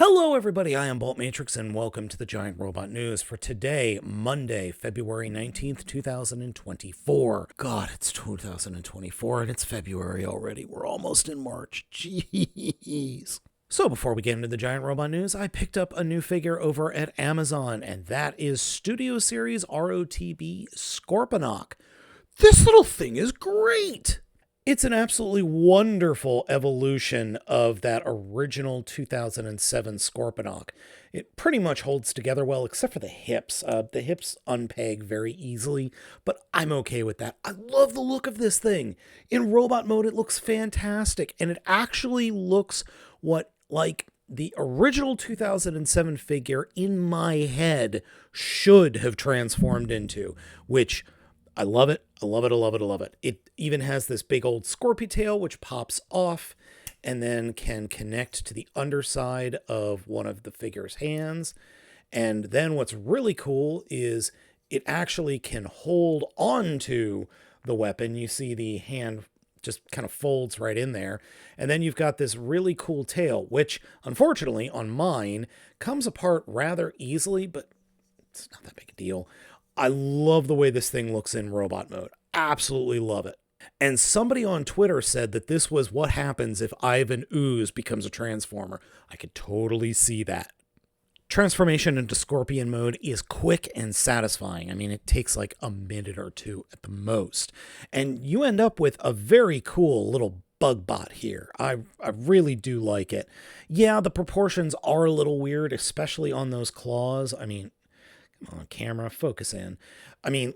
Hello everybody, I am Baltmatrix and welcome to the Giant Robot News for today, Monday, February 19th, 2024. God, it's 2024 and it's February already. We're almost in March. Jeez. So before we get into the Giant Robot News, I picked up a new figure over at Amazon, and that is Studio Series ROTB Scorponok. This little thing is great! It's an absolutely wonderful evolution of that original 2007 Scorponok. It pretty much holds together well, except for the hips. The hips unpeg very easily, but I'm okay with that. I love the look of this thing. In robot mode, it looks fantastic, and it actually looks like the original 2007 figure in my head should have transformed into, which I love it. I love it. I love it. I love it. It even has this big old Scorpio tail, which pops off and then can connect to the underside of one of the figure's hands. And then what's really cool is it actually can hold on to the weapon. You see the hand just kind of folds right in there. And then you've got this really cool tail, which unfortunately on mine comes apart rather easily, but it's not that big a deal. I love the way this thing looks in robot mode. Absolutely love it. And somebody on Twitter said that this was what happens if Ivan Ooze becomes a Transformer. I could totally see that. Transformation into Scorpion mode is quick and satisfying. I mean, it takes like a minute or two at the most. And you end up with a very cool little bug bot here. I really do like it. Yeah, the proportions are a little weird, especially on those claws. I mean, come on, camera, focus in. I mean,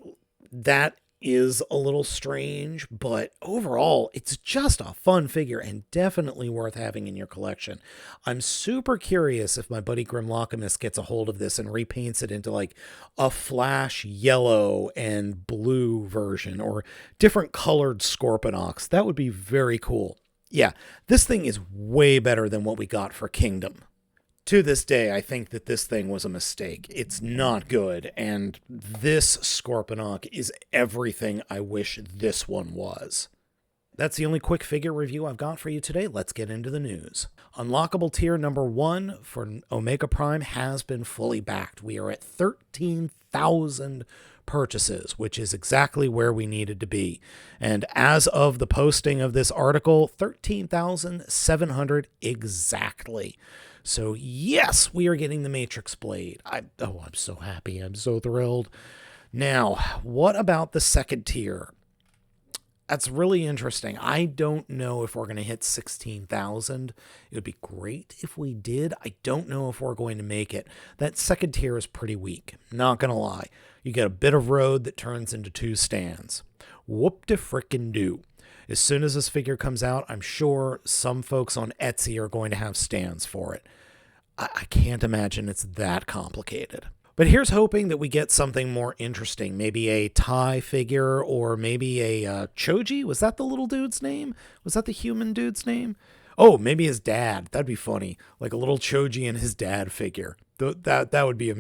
that is a little strange, but overall, it's just a fun figure and definitely worth having in your collection. I'm super curious if my buddy Grimlockamus gets a hold of this and repaints it into like a flash yellow and blue version or different colored Scorponoks. That would be very cool. Yeah, this thing is way better than what we got for Kingdom. To this day, I think that this thing was a mistake. It's not good, and this Scorponok is everything I wish this one was. That's the only quick figure review I've got for you today. Let's get into the news. Unlockable tier number 1 for Omega Prime has been fully backed. We are at 13,000 purchases, which is exactly where we needed to be. And as of the posting of this article, 13,700 exactly. So yes, we are getting the Matrix Blade. I'm so happy. I'm so thrilled. Now, what about the second tier? That's really interesting. I don't know if we're going to hit 16,000. It would be great if we did. I don't know if we're going to make it. That second tier is pretty weak. Not going to lie. You get a bit of road that turns into 2 stands. Whoop-de-frickin-do. As soon as this figure comes out, I'm sure some folks on Etsy are going to have stands for it. I can't imagine it's that complicated. But here's hoping that we get something more interesting. Maybe a Tai figure or maybe a Choji. Was that the little dude's name? Was that the human dude's name? Oh, maybe his dad. That'd be funny. Like a little Choji and his dad figure. That would be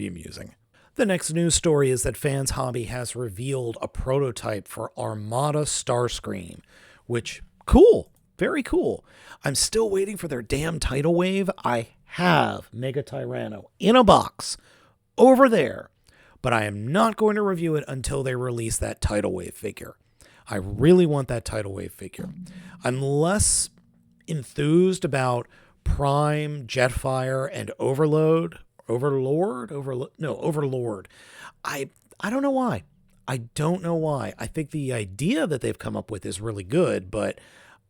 amusing. The next news story is that Fans Hobby has revealed a prototype for Armada Starscream, which, cool, very cool. I'm still waiting for their damn tidal wave. I have Mega Tyranno in a box over there, but I am not going to review it until they release that tidal wave figure. I really want that tidal wave figure. I'm less enthused about Prime, Jetfire, and Overlord. I don't know why. I don't know why. I think the idea that they've come up with is really good, but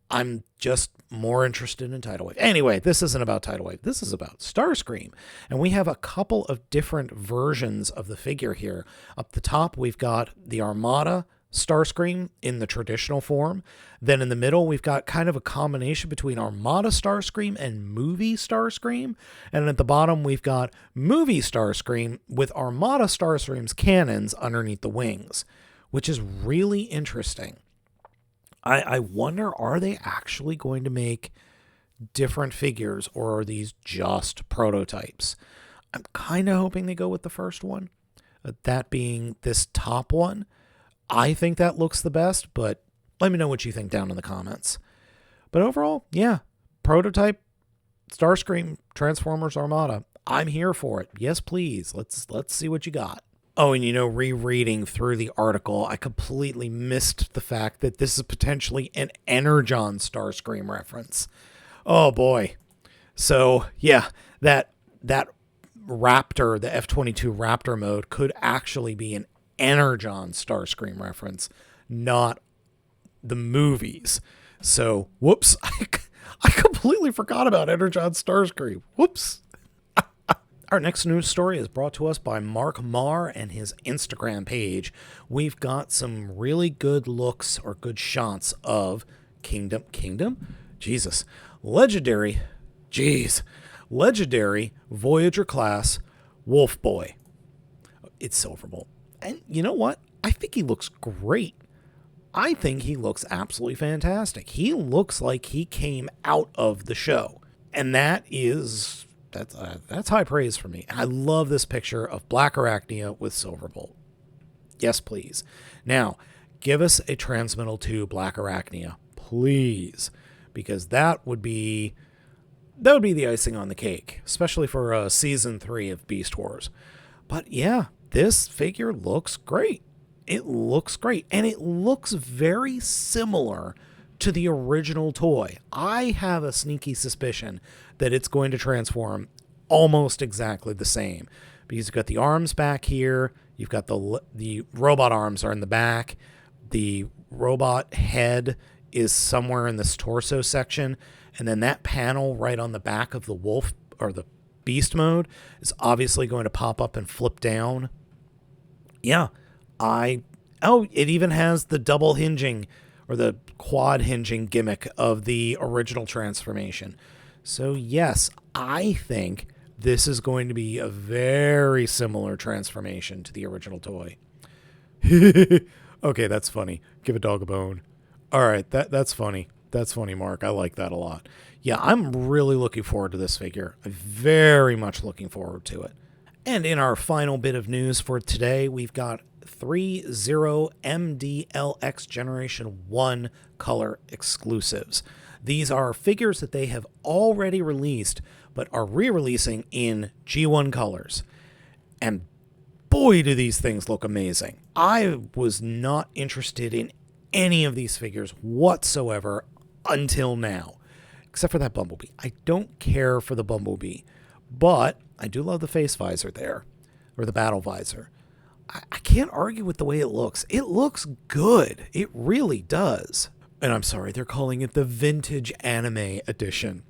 I'm just more interested in Tidal Wave. Anyway, this isn't about Tidal Wave. This is about Starscream. And we have a couple of different versions of the figure here. Up the top, we've got the Armada Starscream in the traditional form. Then in the middle, we've got kind of a combination between Armada Starscream and Movie Starscream. And at the bottom, we've got Movie Starscream with Armada Starscream's cannons underneath the wings, which is really interesting. I wonder, are they actually going to make different figures, or are these just prototypes? I'm kind of hoping they go with the first one, that being this top one. I think that looks the best, but let me know what you think down in the comments. But overall, yeah, prototype, Starscream Transformers Armada. I'm here for it. Yes, please. Let's see what you got. Oh, and rereading through the article, I completely missed the fact that this is potentially an Energon Starscream reference. Oh boy. So yeah, that Raptor, the F-22 Raptor mode, could actually be an Energon Starscream reference, not the movies. So whoops, I completely forgot about Energon Starscream. Whoops. Our next news story is brought to us by Mark Marr and his Instagram page. We've got some really good looks or good shots of Kingdom? Jesus. Legendary Voyager class Wolf Boy. It's Silverbolt. And you know what? I think he looks great. I think he looks absolutely fantastic. He looks like he came out of the show. And that's high praise for me. I love this picture of Black Arachnia with Silverbolt. Yes, please. Now, give us a Transmetal 2 Black Arachnia, please, because that would be the icing on the cake, especially for season 3 of Beast Wars. But yeah, this figure looks great. It looks great, and it looks very similar to the original toy. I have a sneaky suspicion that it's going to transform almost exactly the same, because you've got the arms back here, you've got the robot arms are in the back, the robot head is somewhere in this torso section, and then that panel right on the back of the wolf or the beast mode is obviously going to pop up and flip down. Yeah, it even has the double hinging or the quad hinging gimmick of the original transformation. So yes, I think this is going to be a very similar transformation to the original toy. Okay, that's funny. Give a dog a bone. All right, that's funny. That's funny, Mark. I like that a lot. Yeah, I'm really looking forward to this figure. I'm very much looking forward to it. And in our final bit of news for today, we've got 30MDLX Generation 1 color exclusives. These are figures that they have already released, but are re-releasing in G1 colors. And boy, do these things look amazing. I was not interested in any of these figures whatsoever until now, except for that Bumblebee. I don't care for the Bumblebee, but I do love the face visor there, or the battle visor. I can't argue with the way it looks. It looks good. It really does. And I'm sorry, they're calling it the Vintage Anime Edition.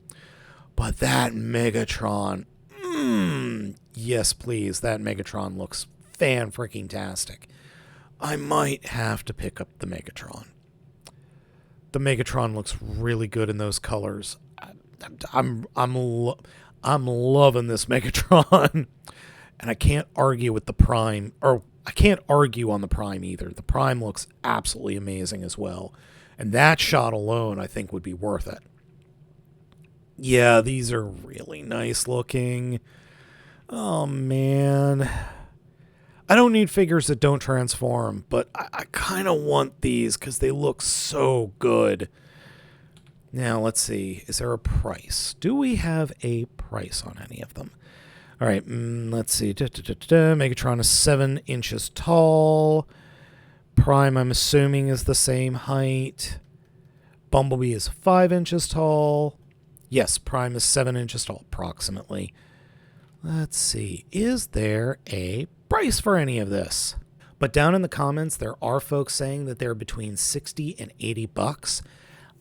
But that Megatron, yes please, that Megatron looks fan-freaking-tastic. I might have to pick up the Megatron. The Megatron looks really good in those colors. I'm loving this Megatron. And I can't argue with the Prime, or I can't argue on the Prime either. The Prime looks absolutely amazing as well. And that shot alone, I think, would be worth it. Yeah, these are really nice looking. Oh, man. I don't need figures that don't transform, but I kind of want these because they look so good. Now, let's see. Is there a price? Do we have a price on any of them? All right, let's see. Megatron is 7 inches tall. Prime, I'm assuming, is the same height. Bumblebee is 5 inches tall. Yes, Prime is 7 inches tall, approximately. Let's see. Is there a price for any of this? But down in the comments, there are folks saying that they're between 60 and 80 bucks.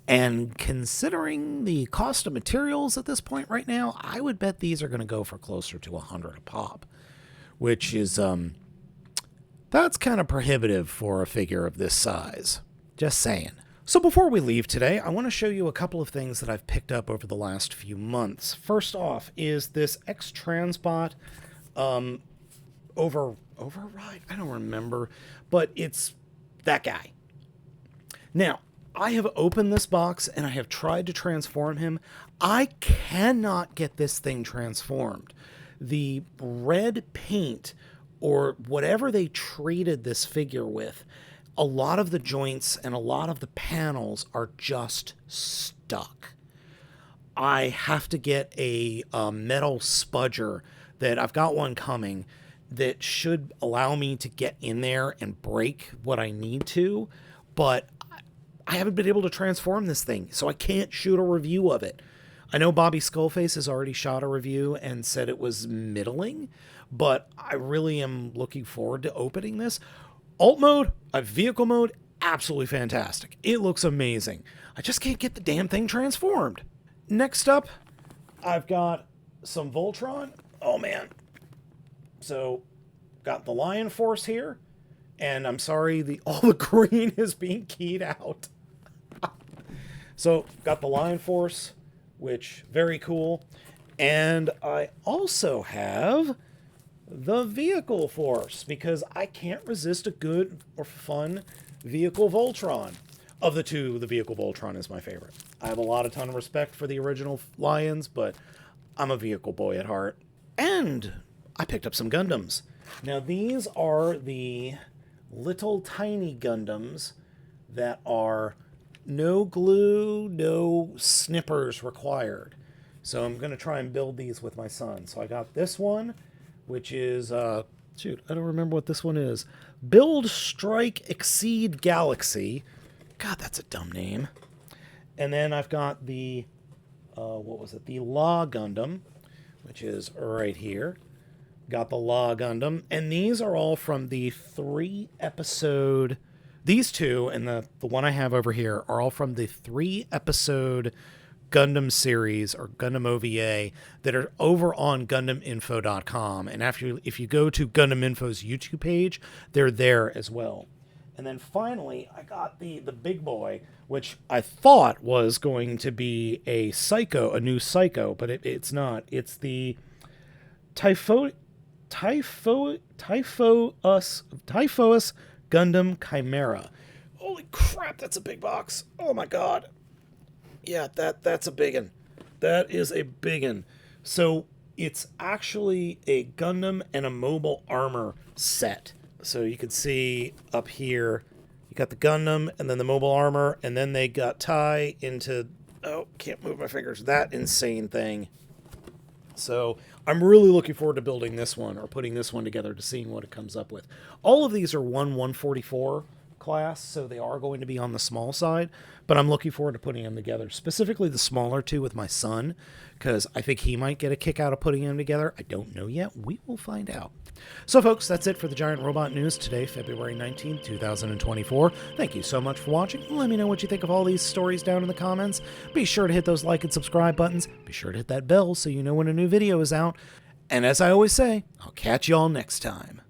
And considering the cost of materials at this point right now, I would bet these are going to go for closer to 100 a pop, which is, that's kind of prohibitive for a figure of this size. Just saying. So before we leave today, I want to show you a couple of things that I've picked up over the last few months. First off is this X-Transbot Override. I don't remember, but it's that guy. Now, I have opened this box and I have tried to transform him. I cannot get this thing transformed. The red paint or whatever they treated this figure with, a lot of the joints and a lot of the panels are just stuck. I have to get a metal spudger that I've got one coming that should allow me to get in there and break what I need to, but I haven't been able to transform this thing, so I can't shoot a review of it. I know Bobby Skullface has already shot a review and said it was middling, but I really am looking forward to opening this. Alt mode, vehicle mode, absolutely fantastic. It looks amazing. I just can't get the damn thing transformed. Next up, I've got some Voltron. Oh man. So, got the Lion Force here, and I'm sorry, all the green is being keyed out. So, got the Lion Force, which, very cool. And I also have the Vehicle Force, because I can't resist a good or fun Vehicle Voltron. Of the two, the Vehicle Voltron is my favorite. I have a ton of respect for the original Lions, but I'm a vehicle boy at heart. And I picked up some Gundams. Now, these are the little tiny Gundams that are no glue, no snippers required. So I'm going to try and build these with my son. So I got this one, which is, shoot, I don't remember what this one is. Build, Strike, Exceed Galaxy. God, that's a dumb name. And then I've got the, the La Gundam, which is right here. Got the La Gundam. And these are all from the 3-episode... These two and the one I have over here are all from the 3-episode Gundam series or Gundam OVA that are over on GundamInfo.com. And if you go to Gundam Info's YouTube page, they're there as well. And then finally, I got the big boy, which I thought was going to be a new Psycho, but it's not. It's the Typhoeus Gundam Chimera. Holy crap, that's a big box. Oh my god. Yeah, that's a big one. That is a big one. So it's actually a Gundam and a mobile armor set. So you can see up here, you got the Gundam and then the mobile armor, and then they got tie into, can't move my fingers, that insane thing. So I'm really looking forward to building this one or putting this one together to seeing what it comes up with. All of these are 1/144 class, so they are going to be on the small side, but I'm looking forward to putting them together, specifically the smaller two with my son, because I think he might get a kick out of putting them together. I don't know yet. We will find out. So, folks, that's it for the Giant Robot News today, February 19th, 2024. Thank you so much for watching. Let me know what you think of all these stories down in the comments. Be sure to hit those like and subscribe buttons. Be sure to hit that bell so you know when a new video is out. And as I always say, I'll catch you all next time.